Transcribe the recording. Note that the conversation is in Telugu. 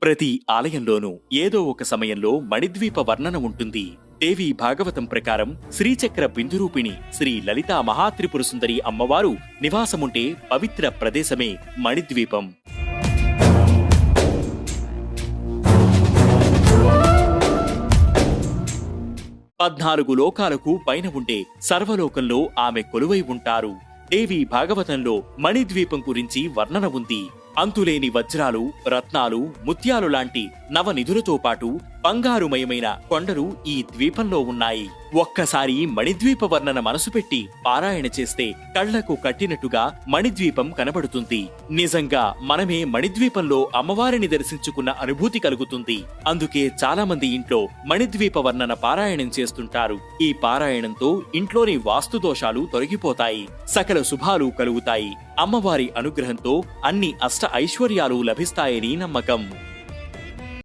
ప్రతి ఆలయంలోనూ ఏదో ఒక సమయంలో మణిద్వీప వర్ణన ఉంటుంది. దేవి భాగవతం ప్రకారం శ్రీచక్ర బిందురూపిణి శ్రీ లలితా మహాత్రిపురసుందరి అమ్మవారు నివాసముంటే పవిత్ర ప్రదేశమే మణిద్వీపం. పద్నాలుగు లోకాలకు పైన ఉండే సర్వలోకంలో ఆమె కొలువై ఉంటారు. దేవి భాగవతంలో మణిద్వీపం గురించి వర్ణన ఉంది. అంతులేని వజ్రాలు, రత్నాలు, ముత్యాలు లాంటి నవనిధులతో పాటు బంగారుమయమైన కొండలు ఈ ద్వీపంలో ఉన్నాయి. ఒక్కసారి మణిద్వీప వర్ణన మనసు పెట్టి పారాయణ చేస్తే కళ్లకు కట్టినట్టుగా మణిద్వీపం కనబడుతుంది. నిజంగా మనమే మణిద్వీపంలో అమ్మవారిని దర్శించుకున్న అనుభూతి కలుగుతుంది. అందుకే చాలా మంది ఇంట్లో మణిద్వీప వర్ణన పారాయణం చేస్తుంటారు. ఈ పారాయణంతో ఇంట్లోని వాస్తు దోషాలు తొలగిపోతాయి, సకల శుభాలు కలుగుతాయి. అమ్మవారి అనుగ్రహంతో అన్ని అష్ట ఐశ్వర్యాలు లభిస్తాయని నమ్మకం.